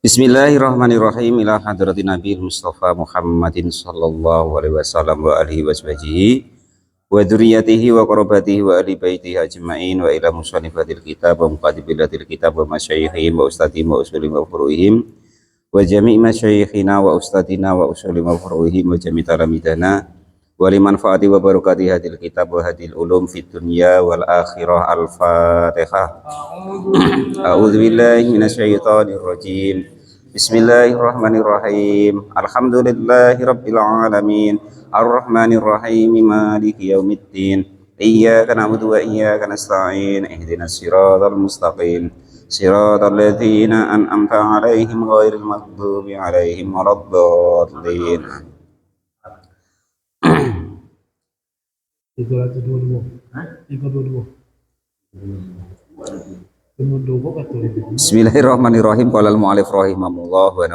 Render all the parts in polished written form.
Bismillahirrahmanirrahim ila hadratin Nabi Mustafa Muhammadin sallallahu alaihi wasallam wa alihi washabihi wa dzurriyyatihi wa qarabatihi wa ahli baitihi ajmain wa ila musannifatil kitab wa muqaddimatil kitab wa masyayikhihim wa ustadihim wa usulihim wa furu'ihim wa jami' masyayikhina wa ustadina wa usulihim wa furu'ihim wa jami' talamidana wa liman fa'ati wa barakati hadil kitab wa hadil ulum fid dunya wal akhirah. Al-Fatihah. A'udzu billahi minasyaitonir rajim. Bismillahirrahmanirrahim. Alhamdulillahi rabbil alamin. Arrahmanir rahim. Maliki yaumiddin. Iyyaka na'budu wa iyyaka nasta'in. Ihdinas siratal mustaqim. Siratal ladzina an'amta 'alaihim ghairil maghdubi 'alaihim waladdallin. 322. Bismillahirrahmanirrahim. Qala al-mu'allif rahimahullah wa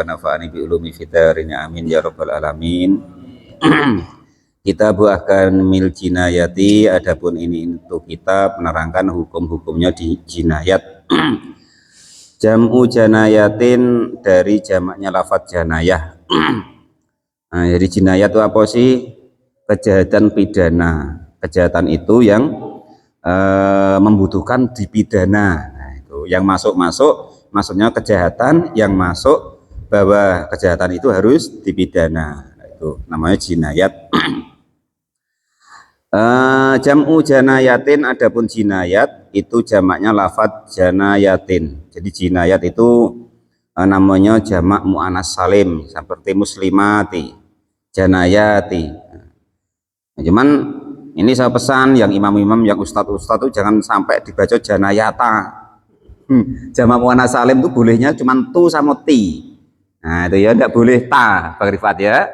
nafa'ani bi ulumi fitarin amin ya rabbal alamin. Kita akan mil jinayati, adapun ini untuk kita menerangkan hukum-hukumnya di jinayat. Jam'u janayatin dari jamaknya lafadz janayah. Nah, jadi jinayat itu apa sih? Kejahatan pidana. Kejahatan itu yang membutuhkan dipidana. Nah, itu yang masuk maksudnya kejahatan yang masuk bahwa kejahatan itu harus dipidana. Nah, itu namanya jinayat. Jam'u janayatin, adapun jinayat itu jamaknya lafadz janayatin. Jadi jinayat itu namanya jamak mu'annas salim, seperti muslimati, janayati. Nah, cuman ini saya pesan yang imam-imam, yang ustadz-ustadz itu jangan sampai dibaca janayata. Jamak mu'annas salim itu bolehnya cuma tu sama ti. Nah itu ya, tidak boleh ta, Bang Rifat ya.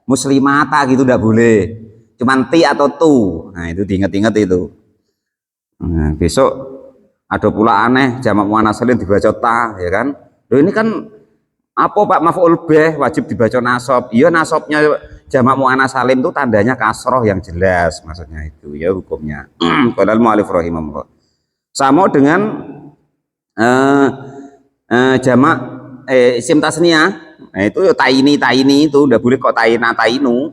Muslimata gitu tidak boleh. Cuman ti atau tu. Nah itu diingat-ingat itu. Nah, besok ada pula aneh jamak mu'annas salim dibaca ta, ya kan? Loh ini kan apa Pak, maf'ul bih wajib dibaca nasab. Iya, nasabnya jamak mu'annas salim itu tandanya kasroh yang jelas, maksudnya itu ya hukumnya. Qala al-mu'allif rahimahullah. Sama dengan jamak isim tasniyah. Nah itu ya taini itu udah boleh kok taina tainu.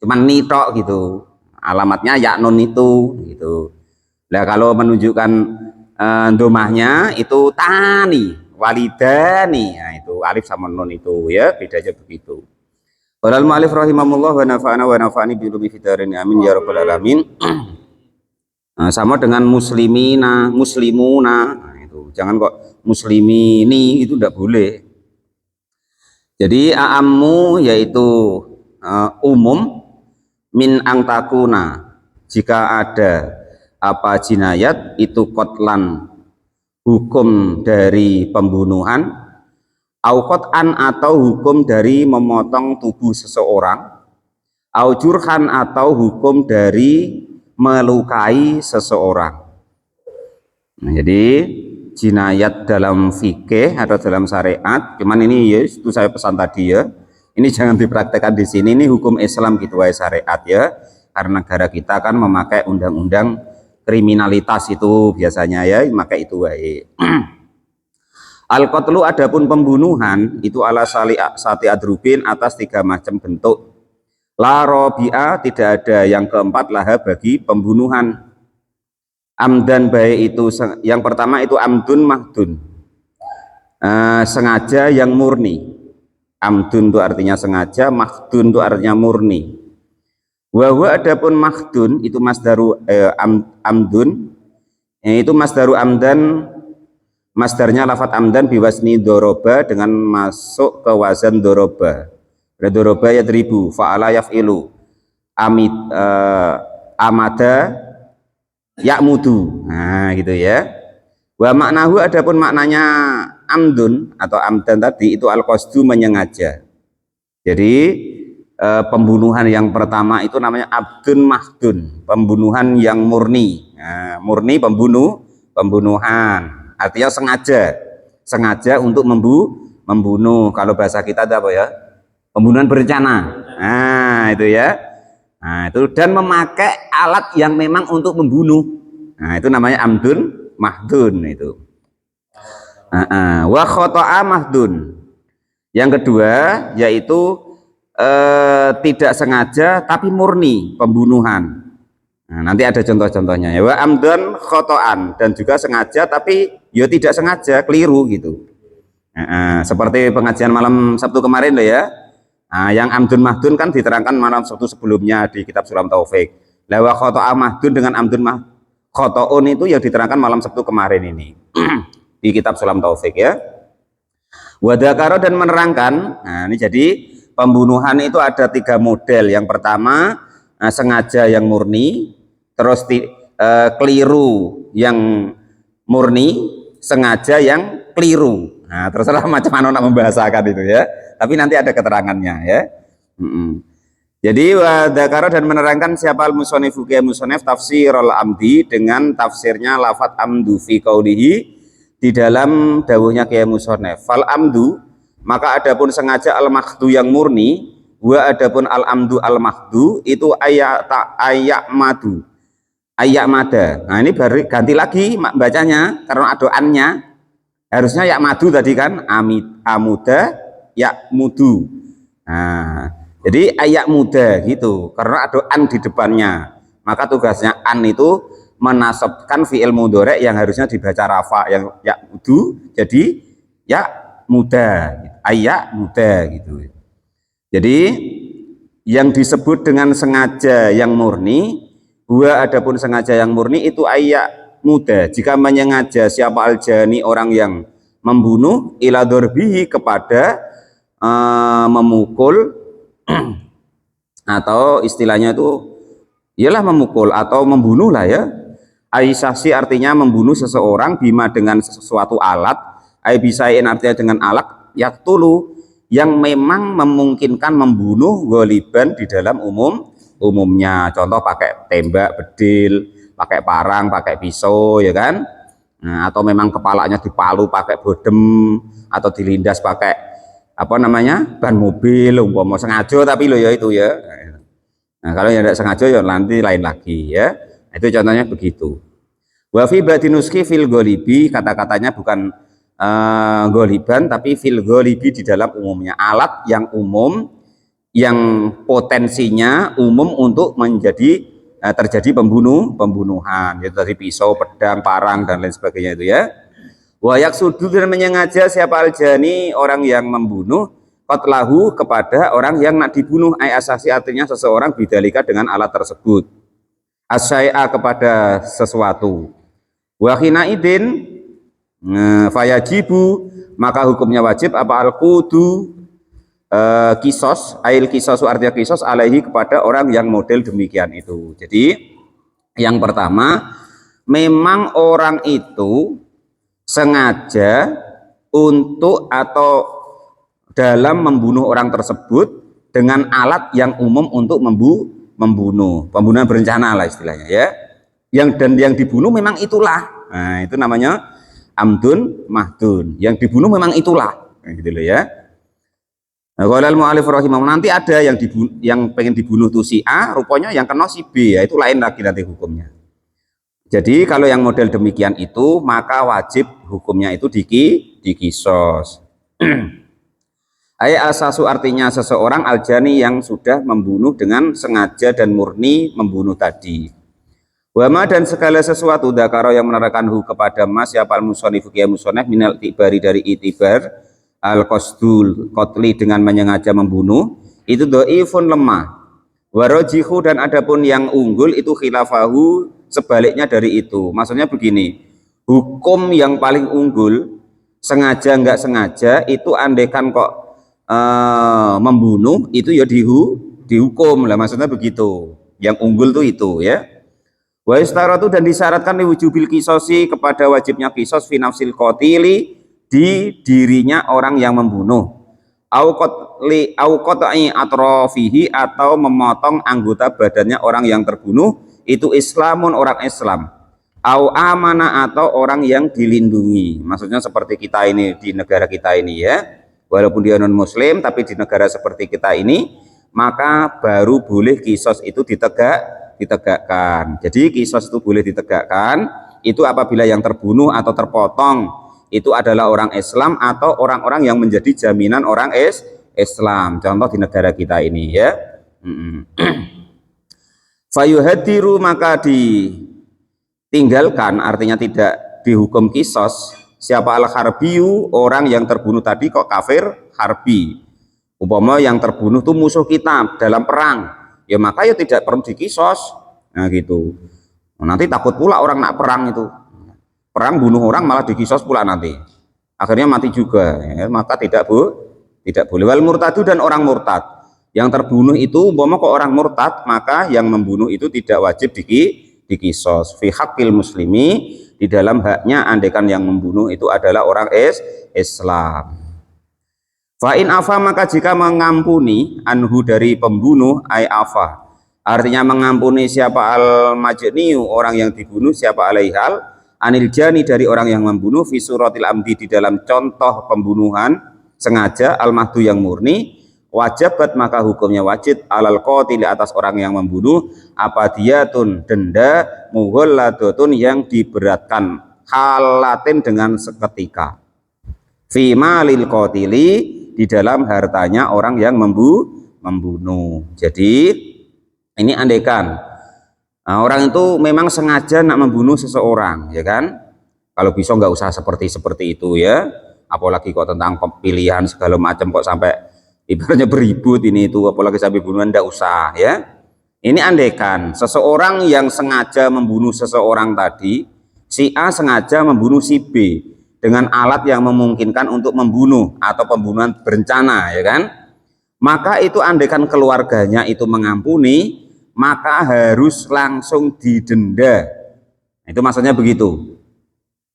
Cuman nitok gitu. Alamatnya yaknun itu gitu. Nah kalau menunjukkan domahnya itu tani, walidani. Nah itu alif sama nun itu ya, bedanya begitu. Qala al-mu'allif rahimahullah wa nafa'ani bi ulumi fitarin amin ya rabbal alamin. Nah, sama dengan muslimina, muslimuna. Nah, itu jangan kok muslimini, itu tidak boleh. Jadi a'ammu yaitu umum, min angtakuna jika ada apa jinayat itu kotlan hukum dari pembunuhan, aukot'an atau hukum dari memotong tubuh seseorang, aujurhan atau hukum dari melukai seseorang. Nah, jadi jinayat dalam fikih atau dalam syariat, cuman ini ya itu saya pesan tadi ya, ini jangan dipraktekkan di sini, ini hukum Islam gitu ya, syariat ya, karena negara kita kan memakai undang-undang kriminalitas itu biasanya ya, memakai itu wae. Al-qatlu adapun pembunuhan itu ala sati adrubin atas 3 macam bentuk. La robi'a tidak ada yang keempat laha bagi pembunuhan. Amdan baik itu yang pertama itu amdun mahdun, sengaja yang murni. Amdun itu artinya sengaja, mahdun itu artinya murni. Wa adapun mahdun itu masdaru amdun, itu masdaru amdan, masdarnya lafat amdan biwasni doroba dengan masuk ke wazan doroba. Doroba yadribu, fa'ala yaf'ilu, amada ya'mudu. Nah gitu ya. Wa maknahu adapun maknanya amdun atau amdan tadi itu al-qasdu, menyengaja. Jadi pembunuhan yang pertama itu namanya abdun mahdun, pembunuhan yang murni. Nah, murni pembunuhan artinya sengaja untuk membunuh. Kalau bahasa kita ada apa ya, pembunuhan berencana. Nah itu ya. Nah itu, dan memakai alat yang memang untuk membunuh. Nah itu namanya amdun mahdun itu. Wa khoto'a mahdun. Yang kedua yaitu tidak sengaja tapi murni pembunuhan. Nah, nanti ada contoh-contohnya ya. Wa amdan khoto'an, dan juga sengaja tapi ya tidak sengaja, keliru gitu. Seperti pengajian malam Sabtu kemarin loh ya. Yang amdun mahdun kan diterangkan malam Sabtu sebelumnya di kitab Sulam Taufik. Wa khoto'a mahdun dengan amdun khoto'un itu yang diterangkan malam Sabtu kemarin ini di kitab Sulam Taufik ya. Wadakaro, dan menerangkan. Nah ini jadi pembunuhan itu ada 3 model. Yang pertama sengaja yang murni, terus keliru yang murni, sengaja yang keliru. Nah terserah macam mana nak membahasakan itu ya, tapi nanti ada keterangannya ya. Jadi wadakaro, dan menerangkan siapa al-musonifu kiai musonif tafsir al-amdi dengan tafsirnya lafat amdu fi qaulihi, di dalam dawuhnya kiai musonif. Fal amdu, maka adapun sengaja al-makhdu yang murni, wa adapun al-amdu al-makhdu itu ayak madu, ayak mada. Nah ini baru ganti lagi bacanya karena ada annya, harusnya yak madu tadi kan, amuda yak mudu. Nah jadi ayak muda gitu karena ada an di depannya, maka tugasnya an itu menasabkan fi'il mudhari yang harusnya dibaca rafa, yang yak mudu jadi yak muda, ayak muda gitu. Jadi yang disebut dengan sengaja yang murni, adapun sengaja yang murni itu ayak muda jika menyengaja siapa aljani orang yang membunuh, ila dorbihi kepada memukul atau istilahnya itu ialah memukul atau membunuh lah ya. Aisyasi artinya membunuh seseorang, bima dengan sesuatu alat, aibisain artinya dengan alat, yaktulu yang memang memungkinkan membunuh goliban di dalam umumnya. Contoh pakai tembak, bedil, pakai parang, pakai pisau ya kan. Nah, atau memang kepalanya dipalu pakai bodem, atau dilindas pakai apa namanya ban mobil, umpama sengaja tapi lo ya itu ya. Nah kalau yang tidak sengaja ya nanti lain lagi ya. Itu contohnya begitu. Wa fi batinuski fil golibi, kata-katanya bukan goliban tapi fil golibi, di dalam umumnya, alat yang umum yang potensinya umum untuk menjadi terjadi pembunuhan, yaitu tadi pisau, pedang, parang dan lain sebagainya itu ya. Wayak sudu, dan menyengaja siapa aljani orang yang membunuh, qatlahu kepada orang yang nak dibunuh, ay asasi artinya seseorang bidalika dengan alat tersebut, asyai'a kepada sesuatu. Wahina idin fayajibu, maka hukumnya wajib apa al-qudu kisos, ail kisosu artinya kisos alaihi kepada orang yang model demikian itu. Jadi yang pertama memang orang itu sengaja untuk atau dalam membunuh orang tersebut dengan alat yang umum untuk membunuh, pembunuhan berencana lah istilahnya ya. Dan yang dibunuh memang itulah. Nah, itu namanya amdun mahdun. Yang dibunuh memang itulah. Nah, gitu loh ya. Nah, kalau al-mu'alif rahimahullah, nanti ada yang pengen dibunuh tuh si A, rupanya yang kena si B, ya itu lain lagi nanti hukumnya. Jadi kalau yang model demikian itu maka wajib hukumnya itu dikisos. Ayat asasu artinya seseorang aljani yang sudah membunuh dengan sengaja dan murni membunuh tadi. Wama, dan segala sesuatu dakaro yang menerangkan kepada mas siapa al-musonifu kiai musonef minal tibari dari itibar al-qasdul qatli dengan menyengaja membunuh itu do'ifun lemah. Warojihu, dan adapun yang unggul itu khilafahu sebaliknya dari itu. Maksudnya begini, hukum yang paling unggul sengaja enggak sengaja itu andekan kok membunuh itu ya dihukum lah, maksudnya begitu. Yang unggul tuh itu ya. Wa istaratu, dan disyaratkan liwujubil kisosi kepada wajibnya kisos fi nafsil qatili di dirinya orang yang membunuh. Au qat'i atrofihi, atau memotong anggota badannya orang yang terbunuh itu islamun orang Islam, au amana, atau orang yang dilindungi. Maksudnya seperti kita ini di negara kita ini ya, walaupun dia non muslim tapi di negara seperti kita ini maka baru boleh kisos itu ditegakkan. Jadi kisos itu boleh ditegakkan itu apabila yang terbunuh atau terpotong itu adalah orang Islam atau orang-orang yang menjadi jaminan orang Islam. Contoh di negara kita ini ya. Fayuhadiru, maka ditinggalkan, artinya tidak dihukum kisos. Siapa al-harbiyu, orang yang terbunuh tadi kok kafir harbi. Umpama yang terbunuh itu musuh kita dalam perang, ya maka ya tidak perlu dikisos. Nah gitu. Nanti takut pula orang nak perang itu. Perang bunuh orang malah dikisos pula nanti. Akhirnya mati juga. Ya, maka tidak boleh. Wal murtadu, dan orang murtad. Yang terbunuh itu umpama kok orang murtad, maka yang membunuh itu tidak wajib dikisos. Fi haqqil muslimi, di dalam haknya andaikan yang membunuh itu adalah orang Islam. Fa in afa, maka jika mengampuni anhu dari pembunuh, ay afa, artinya mengampuni siapa al majniu, orang yang dibunuh, siapa alaihal anil jani, dari orang yang membunuh, fi suratil amdi, di dalam contoh pembunuhan sengaja, al mahdu yang murni, wajibat, maka hukumnya wajib, alal qatil, atas orang yang membunuh, apa diyatun, denda, mughalladatun, yang diberatkan, halatin, dengan seketika, fi malil qatili, di dalam hartanya orang yang membunuh. Jadi ini andaikan orang itu memang sengaja nak membunuh seseorang, ya kan, kalau bisa nggak usah seperti itu ya, apalagi kok tentang pilihan segala macam kok sampai ibaratnya beribut ini itu, apalagi sampai bunuhan, ndak usah ya. Ini andaikan seseorang yang sengaja membunuh seseorang tadi, si A sengaja membunuh si B dengan alat yang memungkinkan untuk membunuh atau pembunuhan berencana, ya kan, maka itu andaikan keluarganya itu mengampuni, maka harus langsung didenda. Itu maksudnya begitu.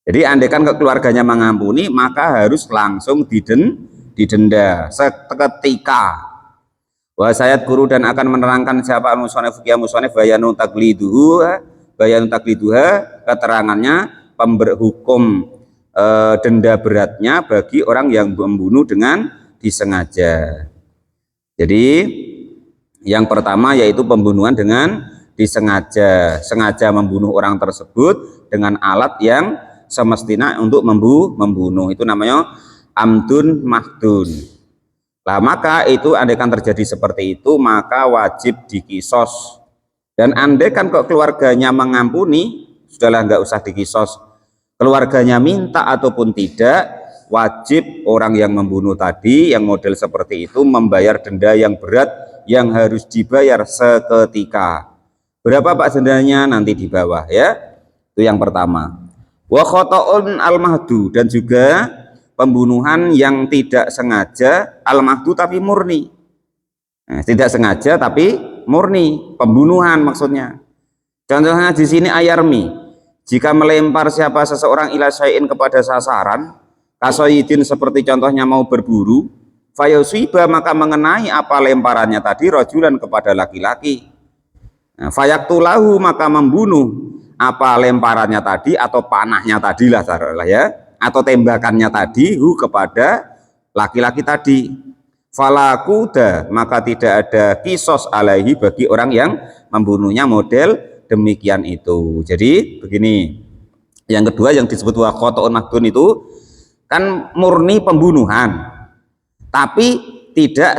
Jadi andaikan keluarganya mengampuni, maka harus langsung didenda seketika. Wa sayat guru, dan akan menerangkan siapa al-musannif bayanu taqliduha, keterangannya hukum denda beratnya bagi orang yang membunuh dengan disengaja. Jadi yang pertama yaitu pembunuhan dengan disengaja, sengaja membunuh orang tersebut dengan alat yang semestinya untuk membunuh, itu namanya amdun mahdun. Nah maka itu andaikan terjadi seperti itu, maka wajib dikisos. Dan andaikan kok keluarganya mengampuni, sudahlah nggak usah dikisos. Keluarganya minta ataupun tidak, wajib orang yang membunuh tadi yang model seperti itu membayar denda yang berat yang harus dibayar seketika. Berapa Pak dendanya? Nanti di bawah ya. Itu yang pertama. Wa khata'un al-mahdu, dan juga pembunuhan yang tidak sengaja, al-mahdu tapi murni. Nah, tidak sengaja tapi murni, pembunuhan maksudnya. Contohnya di sini ayarmi, jika melempar siapa seseorang ila syai'in, kepada sasaran, kasoidin, seperti contohnya mau berburu, fayusiba, maka mengenai apa lemparannya tadi, rajulan, kepada laki-laki. Nah, fayaktulahu, maka membunuh apa lemparannya tadi atau panahnya tadi lah ya, atau tembakannya tadi kepada laki-laki tadi. Falakuda, maka tidak ada kisos alaihi bagi orang yang membunuhnya model demikian itu. Jadi begini, yang kedua yang disebut wa khotoun mahdun itu kan murni pembunuhan tapi tidak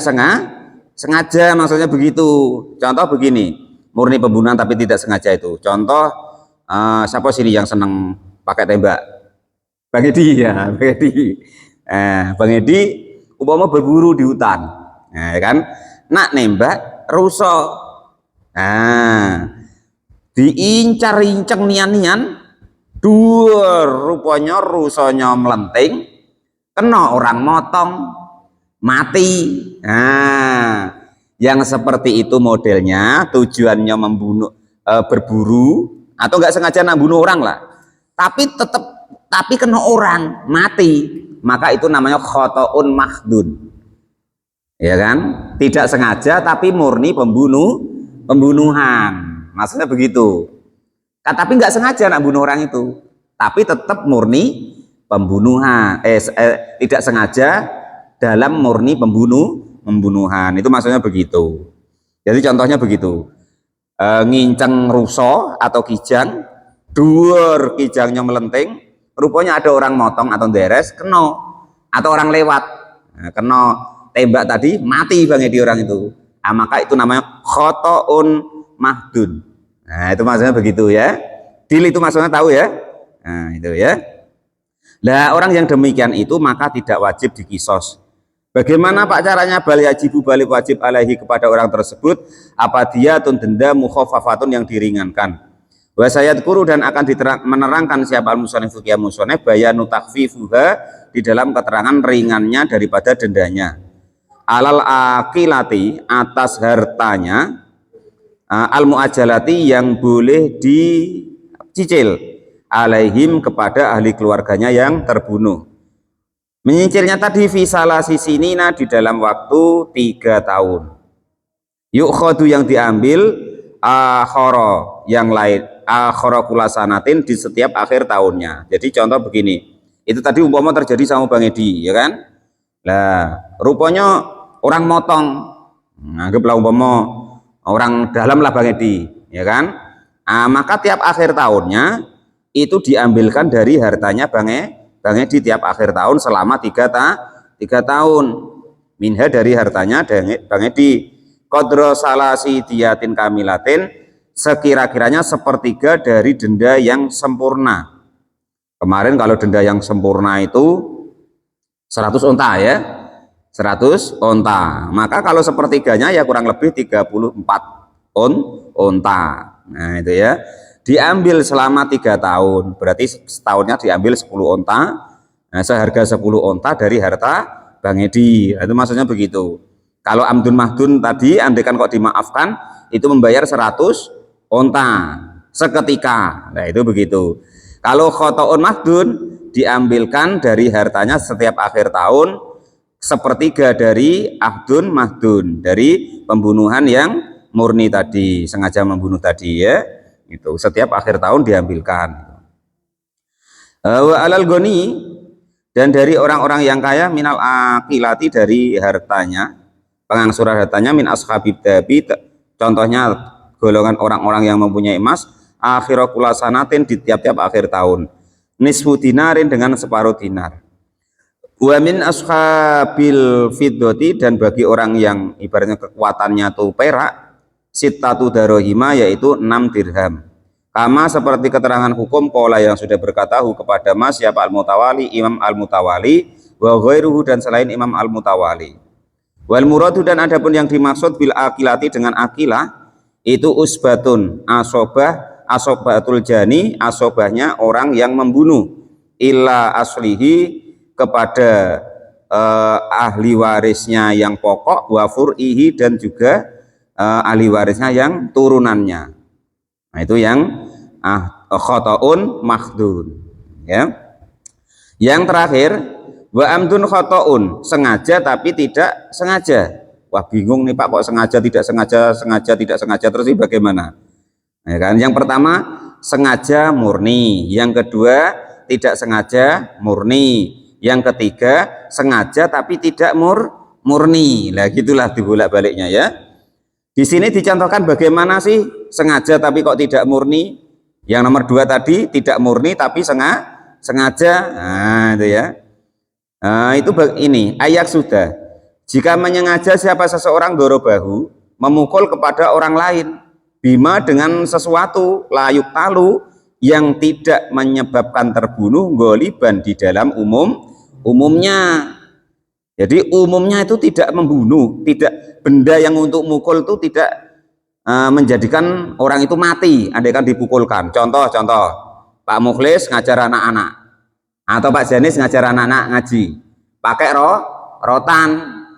sengaja, maksudnya begitu. Contoh begini, murni pembunuhan tapi tidak sengaja itu contoh siapa sini yang senang pakai tembak? Bang Edi ya, Bang Edi. Bang Edi umpama berburu di hutan, ya kan, nak nembak ruso, diincar-inceng nian-nian, dua rupanya rusanya melenting, kena orang motong, mati. Yang seperti itu modelnya tujuannya membunuh, berburu atau nggak sengaja nak bunuh orang lah, tapi kena orang mati, maka itu namanya khotoun mahdun, ya kan, tidak sengaja tapi murni pembunuhan. Maksudnya begitu. Tapi nggak sengaja nak bunuh orang itu, tapi tetap murni pembunuhan. Tidak sengaja dalam murni pembunuhan. Itu maksudnya begitu. Jadi contohnya begitu. Nginceng ruso atau kijang, duur kijangnya melenting, rupanya ada orang motong atau deres kena, atau orang lewat kena tembak tadi mati Bang Edi orang itu. Nah, maka itu namanya khotoun mahdun. Nah, itu maksudnya begitu ya. Dil itu maksudnya tahu ya. Nah, itu ya. Nah, orang yang demikian itu maka tidak wajib dikisos. Bagaimana Pak caranya? Bal yajibu, balik wajib alaihi kepada orang tersebut apa dia denda mukhaffafatun yang diringankan. Wa sayadkuru dan akan menerangkan siapa al-musannif ya musannif bayanu takhfifuha di dalam keterangan ringannya daripada dendanya. Alal akilati atas hartanya al muajalati yang boleh dicicil alaihim kepada ahli keluarganya yang terbunuh. Menyicilnya tadi visala sisinina di dalam waktu 3 tahun. Yukhadu yang diambil akhara yang lain, akhara kulasanatin di setiap akhir tahunnya. Jadi contoh begini, itu tadi umpama terjadi sama Bang Edi, ya kan? Lah, rupanya orang motong, anggaplah umpama orang dalam lah Bang Edi, ya kan? Maka tiap akhir tahunnya itu diambilkan dari hartanya Bang Edi tiap akhir tahun selama 3 tahun. Minha dari hartanya Bang Edi. Qadra salasi diyatin kamilatin sekira-kiranya sepertiga dari denda yang sempurna. Kemarin kalau denda yang sempurna itu 100 unta ya. 100 unta. Maka kalau sepertiganya ya kurang lebih 34 unta. Nah, itu ya. Diambil selama 3 tahun, berarti setahunnya diambil 10 unta. Nah, seharga 10 unta dari harta Bang Edi. Itu maksudnya begitu. Kalau amdun mahdun tadi andaikan kok dimaafkan itu membayar 100 unta seketika. Nah, itu begitu. Kalau khotoun mahdun diambilkan dari hartanya setiap akhir tahun sepertiga dari ahdun mahdun, dari pembunuhan yang murni tadi, sengaja membunuh tadi ya. Itu setiap akhir tahun diambilkan. Wa alal goni dan dari orang-orang yang kaya minal akilati dari hartanya, pengangsuran hartanya min ashabib dabi, contohnya golongan orang-orang yang mempunyai emas akhira kulasanatin di tiap-tiap akhir tahun, nisfu dinarin dengan separuh dinar. Wa min ashabil fiddati dan bagi orang yang ibaratnya kekuatannya tuh perak sittatu darohima yaitu 6 dirham. Kama seperti keterangan hukum qala yang sudah berkata kepada Mas siapa al-mutawali Imam al-mutawali wa ghairuhu dan selain Imam al-mutawali. Wal muradu dan adapun yang dimaksud bil akilati dengan akilah itu usbatun asobatul jani, asobahnya orang yang membunuh illa aslihi kepada ahli warisnya yang pokok wa fur'ihi dan juga ahli warisnya yang turunannya. Nah, itu yang khotoun makhdun ya. Yang terakhir wa amdun khotoun, sengaja tapi tidak sengaja. Wah, bingung nih Pak, kok sengaja tidak sengaja terus ini bagaimana? Ya kan? Yang pertama sengaja murni, yang kedua tidak sengaja murni, yang ketiga sengaja tapi tidak murni. Lah gitulah dibolak-baliknya ya. Di sini dicontohkan bagaimana sih sengaja tapi kok tidak murni. Yang nomor 2 tadi tidak murni tapi sengaja. Nah, itu ya. Nah, itu ini ayat sudah. Jika menyengaja siapa seseorang dorobahu memukul kepada orang lain bima dengan sesuatu layuk talu yang tidak menyebabkan terbunuh goliban di dalam umumnya. Jadi umumnya itu tidak membunuh, tidak benda yang untuk mukul itu tidak menjadikan orang itu mati andaikan dipukulkan. Contoh Pak Mukhlis ngajar anak-anak atau Pak Janis ngajar anak-anak ngaji pakai rotan,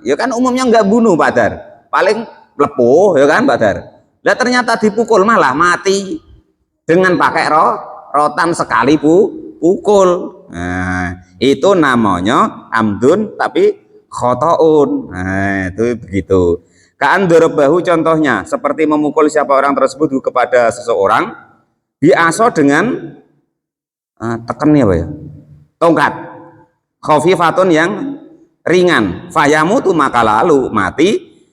ya kan umumnya nggak bunuh Pak Dar, paling lepuh ya kan Pak Dar. Lah ternyata dipukul malah mati dengan pakai rotan sekali pukul. Nah, itu namanya amdun tapi khotoun. Nah, itu begitu. Kaan dorobahu contohnya seperti memukul siapa orang tersebut kepada seseorang biaso dengan tekannya apa ya? Tongkat. Khafifatun yang ringan. Fayamu tuh maka lalu mati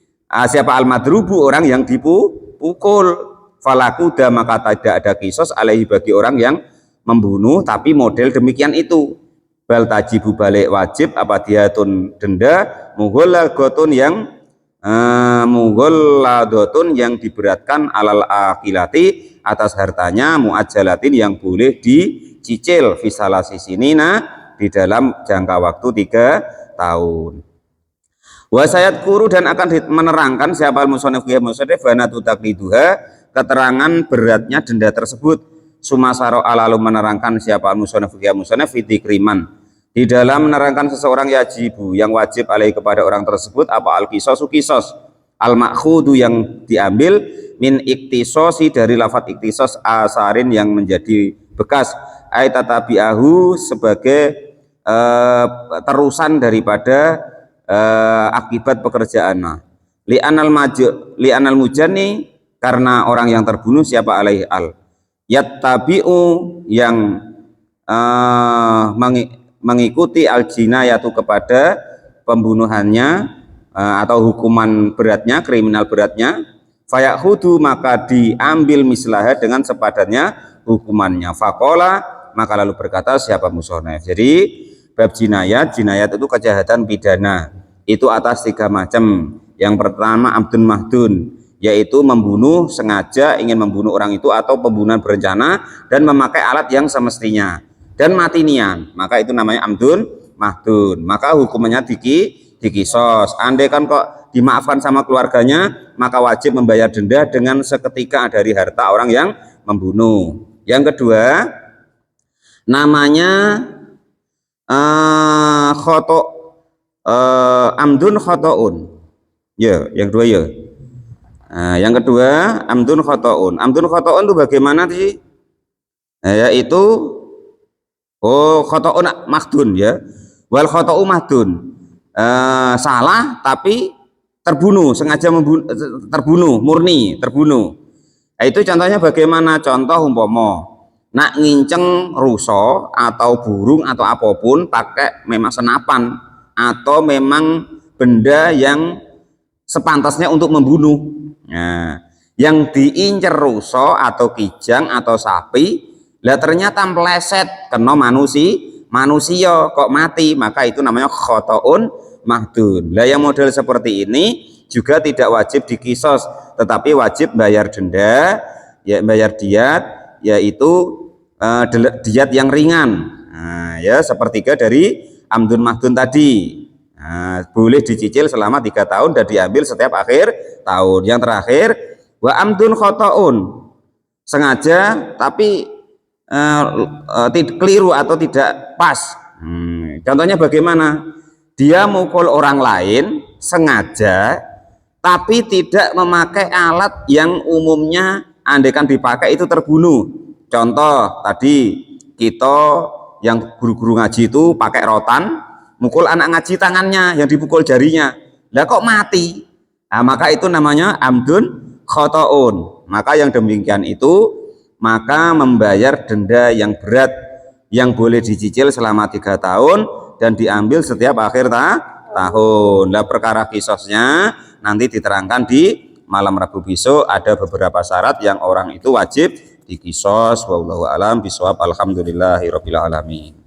siapa al-madrubu orang yang dipukul. Falakuda maka tidak ada kisos alaihi bagi orang yang membunuh tapi model demikian itu. Bal tajibu balik wajib apa diatun denda mughalladhatun yang diberatkan alal akilati atas hartanya muajjalatin yang boleh dicicil fisala sisinina di dalam jangka waktu 3 tahun. Wasayat kuru dan akan menerangkan siapa al-musannif banatu takliduha keterangan beratnya denda tersebut. Sumasaro alalu menerangkan siapa al-musannif fitikriman di dalam menerangkan seseorang yajibu yang wajib alaihi kepada orang tersebut apa al-qisasu qisas al-ma'khudu yang diambil min iktisosi dari lafadz iktisos asarin yang menjadi bekas ay tatabi'ahu sebagai terusan daripada akibat pekerjaan li'anal mujani karena orang yang terbunuh siapa alaihi al yattabi'u yang mengikuti al-jinayatu kepada pembunuhannya atau hukuman beratnya, kriminal beratnya, fayahudu maka diambil mislaha dengan sepadannya hukumannya. Faqala maka lalu berkata siapa musannif. Jadi bab jinayat itu kejahatan pidana. Itu atas 3 macam. Yang pertama abdun mahdun, yaitu membunuh sengaja ingin membunuh orang itu atau pembunuhan berencana dan memakai alat yang semestinya. Dan mati nian, maka itu namanya amdun mahdun, maka hukumannya dikisos. Andai kan kok dimaafkan sama keluarganya, maka wajib membayar denda dengan seketika dari harta orang yang membunuh. Yang kedua namanya amdun khotoun ya, yang kedua ya. Yang kedua amdun khotoun itu bagaimana sih? Yaitu khotoun mahdun ya, wal khotou mahdun salah tapi terbunuh, sengaja terbunuh, murni terbunuh. Itu contohnya bagaimana? Contoh umpama nak nginceng rusa atau burung atau apapun pakai memang senapan atau memang benda yang sepantasnya untuk membunuh. Nah, yang diincer rusa atau kijang atau sapi lah ternyata meleset kena manusia kok mati, maka itu namanya khotoun mahdun. Lah yang model seperti ini juga tidak wajib dikisos, tetapi wajib bayar denda, ya bayar diat, yaitu diat yang ringan. Ya sepertiga dari amdun mahdun tadi. Boleh dicicil selama 3 tahun dan diambil setiap akhir tahun. Yang terakhir wa amdun khotoun, sengaja tapi keliru atau tidak pas. Contohnya bagaimana? Dia mukul orang lain sengaja tapi tidak memakai alat yang umumnya andaikan dipakai itu terbunuh. Contoh tadi kita yang guru-guru ngaji itu pakai rotan mukul anak ngaji tangannya, yang dipukul jarinya, lah kok mati. Maka itu namanya amdun khotoun. Maka yang demikian itu maka membayar denda yang berat yang boleh dicicil selama 3 tahun dan diambil setiap akhir tahun. Nah perkara kisosnya nanti diterangkan di malam Rabu besok. Ada beberapa syarat yang orang itu wajib dikisos. Wallahu alam bisawab. Alhamdulillahirabbil alamin.